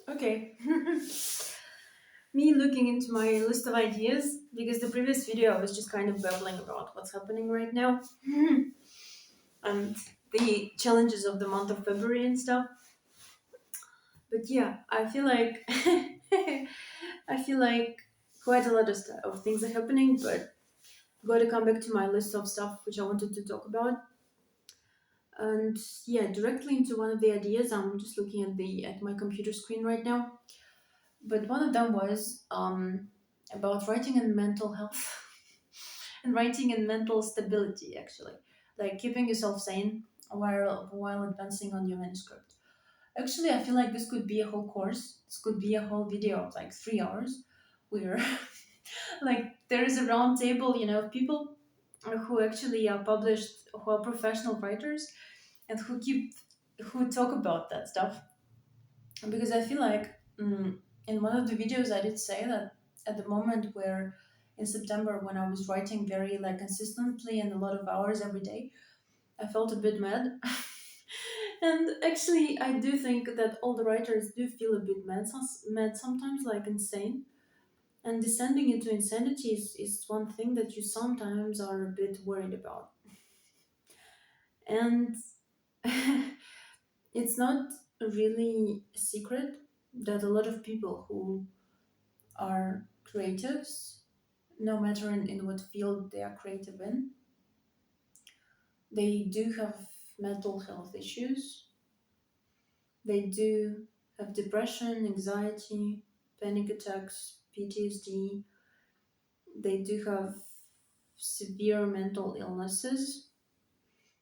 Okay. Me looking into my list of ideas because the previous video I was just kind of babbling about what's happening right now and the challenges of the month of February and stuff. But yeah, I feel like I feel like quite a lot of things are happening, but got to come back to my list of stuff which I wanted to talk about. And yeah, directly into one of the ideas, I'm just looking at my computer screen right now. But one of them was about writing and mental health and writing and mental stability, actually, like keeping yourself sane while advancing on your manuscript. Actually, I feel like this could be a whole course. This could be a whole video of like 3 hours, where like there is a round table, of people who actually are published, who are professional writers, and who talk about that stuff. Because I feel like in one of the videos I did say that at the moment where in September when I was writing very like consistently and a lot of hours every day, I felt a bit mad. And actually, I do think that all the writers do feel a bit mad sometimes, like insane. And descending into insanity is one thing that you sometimes are a bit worried about. And it's not really a secret that a lot of people who are creatives, no matter in what field they are creative in, they do have mental health issues. They do have depression, anxiety, panic attacks, PTSD. They do have severe mental illnesses,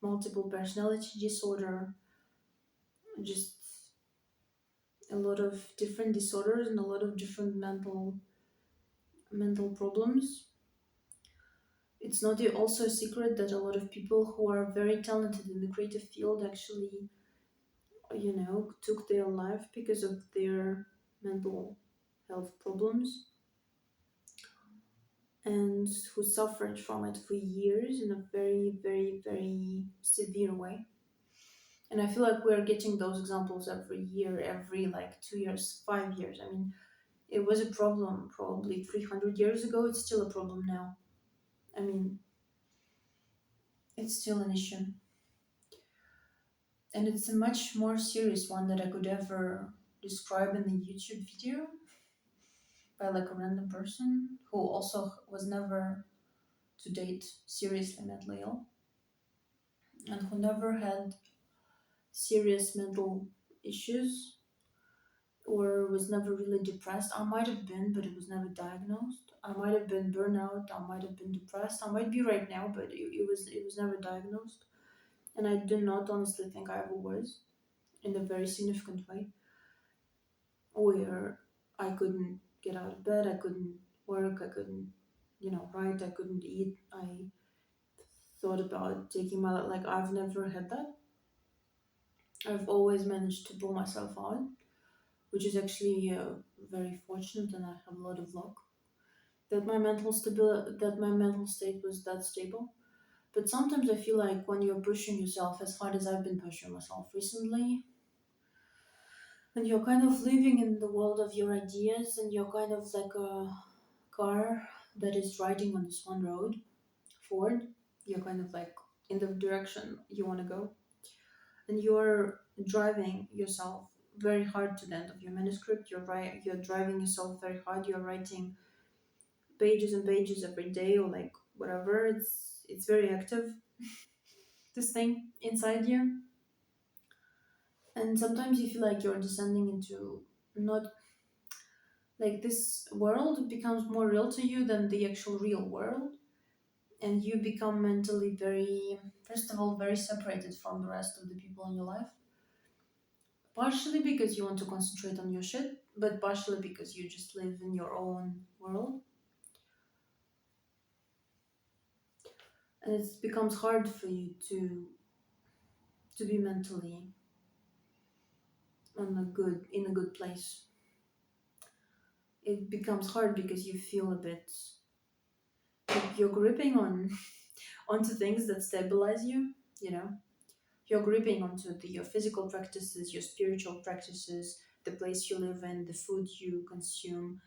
multiple personality disorder, just a lot of different disorders and a lot of different mental problems. It's not also a secret that a lot of people who are very talented in the creative field actually, took their life because of their mental health problems and who suffered from it for years in a very, very, very severe way. And I feel like we're getting those examples every year, every like 2 years, 5 years. I mean, it was a problem probably 300 years ago. It's still a problem now. I mean, it's still an issue. And it's a much more serious one that I could ever describe in the YouTube video by like a random person who also was never to date seriously mentally ill and who never had serious mental issues or was never really depressed. I might have been, but it was never diagnosed. I might have been burnout. I might have been depressed. I might be right now, but it was never diagnosed. And I do not honestly think I ever was in a very significant way, where I couldn't get out of bed, I couldn't work, I couldn't, write, I couldn't eat. I thought about taking my like I've never had that. I've always managed to pull myself out, which is actually very fortunate, and I have a lot of luck that my mental state was that stable. But sometimes I feel like when you're pushing yourself as hard as I've been pushing myself recently, and you're kind of living in the world of your ideas, and you're kind of like a car that is riding on this one road forward. You're kind of like in the direction you want to go, and you're driving yourself very hard to the end of your manuscript. You're driving yourself very hard. You're writing pages and pages every day, or like whatever. It's very active. This thing inside you, and sometimes you feel like you're descending into not like this world becomes more real to you than the actual real world, and you become mentally very, first of all, very separated from the rest of the people in your life, partially because you want to concentrate on your shit, but partially because you just live in your own world, and it becomes hard for you to be mentally in a good place. It becomes hard because you feel a bit like you're gripping onto things that stabilize you know you're gripping onto your physical practices, your spiritual practices, the place you live in, the food you consume,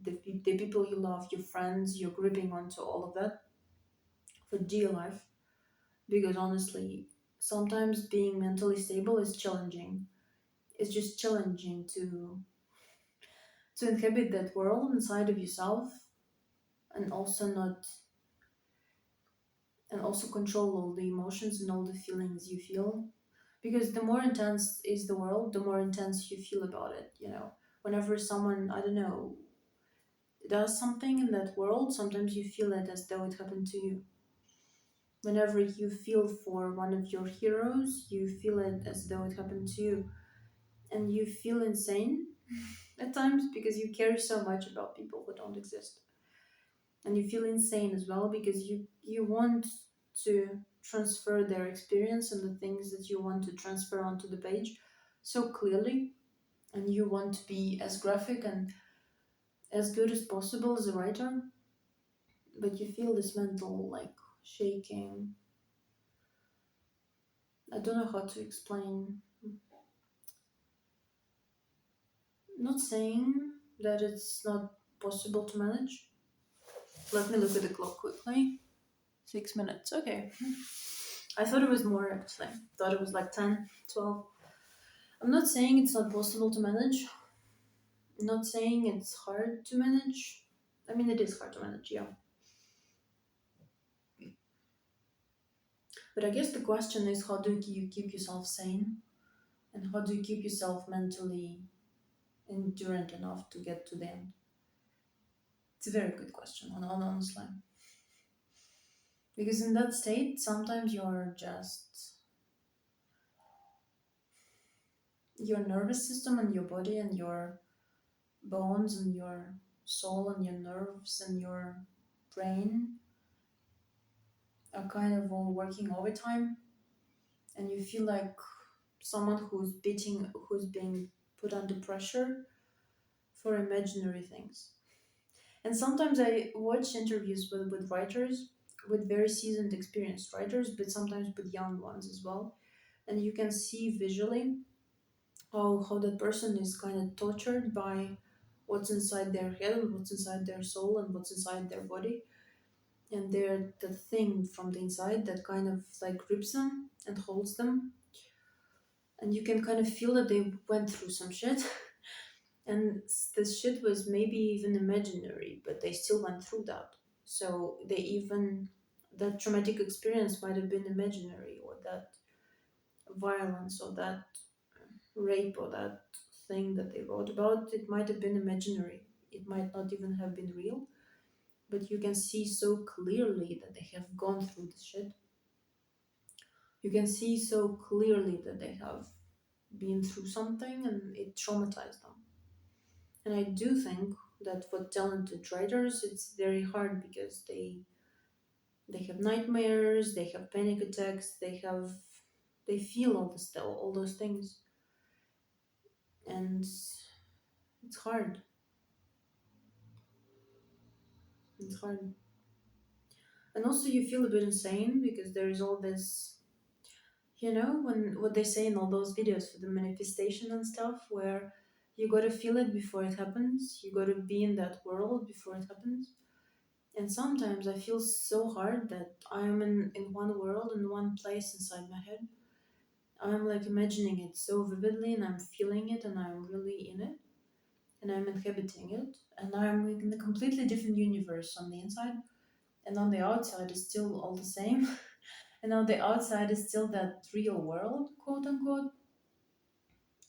the people you love, your friends, you're gripping onto all of that for dear life. Because honestly, sometimes being mentally stable is challenging. It's just challenging to inhabit that world inside of yourself, and also not and also control all the emotions and all the feelings you feel. Because the more intense is the world, the more intense you feel about it, whenever someone, I don't know, does something in that world, sometimes you feel it as though it happened to you. Whenever you feel for one of your heroes, you feel it as though it happened to you. And you feel insane at times because you care so much about people who don't exist. And you feel insane as well because you want to transfer their experience and the things that you want to transfer onto the page so clearly, and you want to be as graphic and as good as possible as a writer, but you feel this mental like shaking. I don't know how to explain. Not saying that it's not possible to manage. Let me look at the clock quickly. 6 minutes, okay. I thought it was more actually. Thought it was like 10, 12. I'm not saying it's not possible to manage. I'm not saying it's hard to manage. I mean, it is hard to manage, yeah. But I guess the question is, how do you keep yourself sane? And how do you keep yourself mentally endurant enough to get to the end? It's a very good question, honestly. Because in that state, sometimes you're just your nervous system and your body and your bones and your soul and your nerves and your brain are kind of all working overtime, and you feel like someone who's being put under pressure for imaginary things. And sometimes I watch interviews with writers, with very seasoned experienced writers, but sometimes with young ones as well, and you can see visually how that person is kind of tortured by what's inside their head and what's inside their soul and what's inside their body, and they're the thing from the inside that kind of like grips them and holds them, and you can kind of feel that they went through some shit and this shit was maybe even imaginary, but they still went through that. So they even that traumatic experience might have been imaginary, or that violence or that rape or that thing that they wrote about, it might have been imaginary. It might not even have been real, but you can see so clearly that they have gone through the shit. You can see so clearly that they have been through something and it traumatized them. And I do think that for talented writers, it's very hard because they have nightmares, they have panic attacks, they feel all those things, and it's hard. It's hard. And also you feel a bit insane because there is all this, when what they say in all those videos for the manifestation and stuff, where you gotta feel it before it happens, you gotta be in that world before it happens. And sometimes I feel so hard that I'm in one world, in one place inside my head. I'm like imagining it so vividly and I'm feeling it and I'm really in it and I'm inhabiting it and I'm in a completely different universe on the inside, and on the outside is still all the same. And on the outside is still that real world, quote unquote.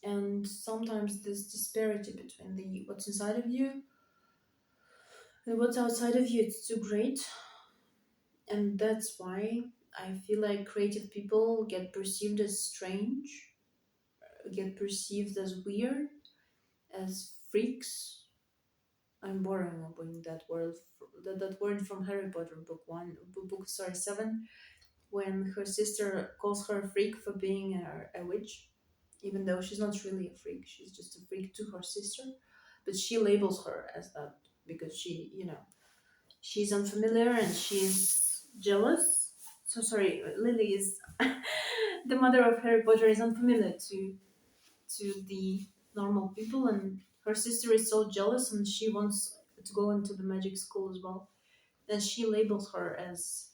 And sometimes this disparity between the what's inside of you and what's outside of you, it's too great. And that's why I feel like creative people get perceived as strange, get perceived as weird, as freaks. I'm borrowing that word, that word from Harry Potter book 7, when her sister calls her a freak for being a witch, even though she's not really a freak, she's just a freak to her sister, but she labels her as that because she's unfamiliar and she's jealous. So sorry, Lily is the mother of Harry Potter is unfamiliar to the normal people, and her sister is so jealous and she wants to go into the magic school as well. And she labels her as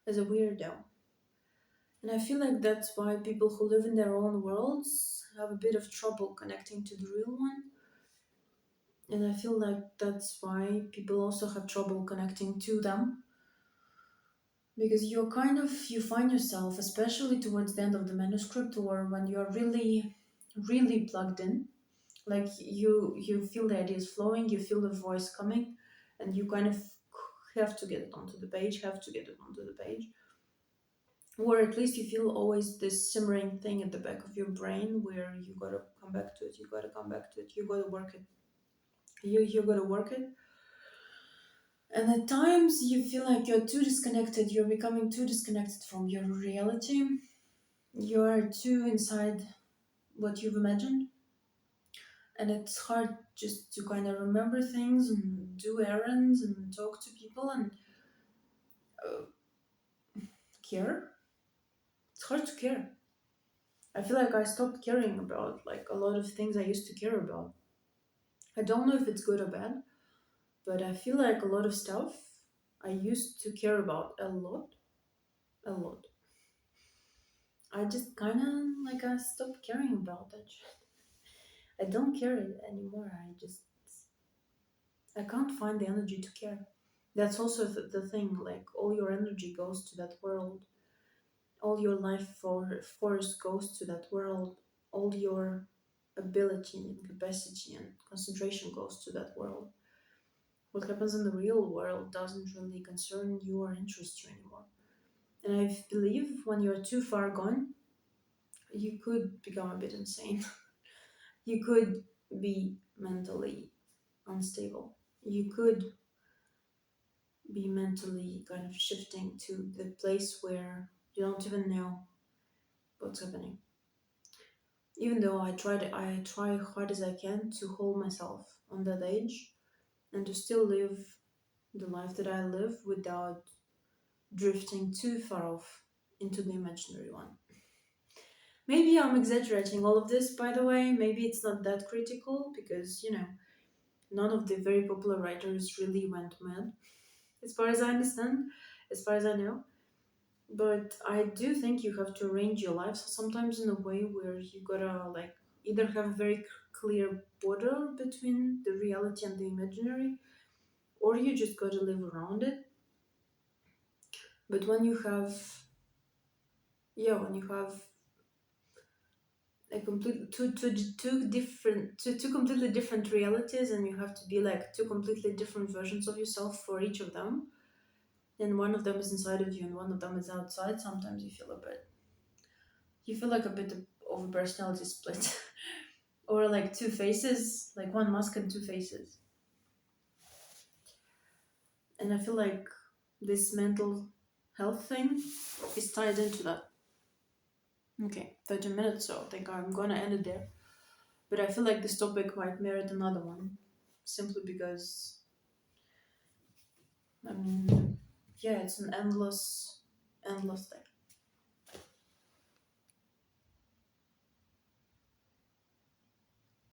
a weirdo. And I feel like that's why people who live in their own worlds have a bit of trouble connecting to the real one. And I feel like that's why people also have trouble connecting to them. Because you find yourself, especially towards the end of the manuscript or when you're really, really plugged in, like you feel the ideas flowing, you feel the voice coming, and you kind of have to get it onto the page, or at least you feel always this simmering thing at the back of your brain where you gotta come back to it, you gotta come back to it, you gotta work it, you gotta work it. And at times you feel like you're too disconnected, you're becoming too disconnected from your reality, you're too inside what you've imagined, and it's hard just to kind of remember things and do errands and talk to people and uh, care. It's hard to care. I feel like I stopped caring about like a lot of things I used to care about. I don't know if it's good or bad, but I feel like a lot of stuff I used to care about a lot. I just kind of like I stopped caring about that shit. I don't care anymore. I can't find the energy to care. That's also the thing. Like all your energy goes to that world. All your force goes to that world. All your ability and capacity and concentration goes to that world. What happens in the real world doesn't really concern you or interest you anymore. And I believe when you're too far gone, you could become a bit insane. You could be mentally unstable. You could be mentally kind of shifting to the place where you don't even know what's happening. Even though I try hard as I can to hold myself on that age and to still live the life that I live without drifting too far off into the imaginary one. Maybe I'm exaggerating all of this, by the way. Maybe it's not that critical because, none of the very popular writers really went mad, as far as I understand, as far as I know. But I do think you have to arrange your life sometimes in a way where you gotta like either have a very clear border between the reality and the imaginary, or you just gotta live around it. But when you have a complete two completely different realities, and you have to be like two completely different versions of yourself for each of them, and one of them is inside of you and one of them is outside, sometimes you feel like a bit of a personality split. Or like two faces, like one mask and two faces. And I feel like this mental health thing is tied into that. Okay, 30 minutes, so I think I'm gonna end it there. But I feel like this topic might merit another one, simply because, I mean, yeah, it's an endless thing.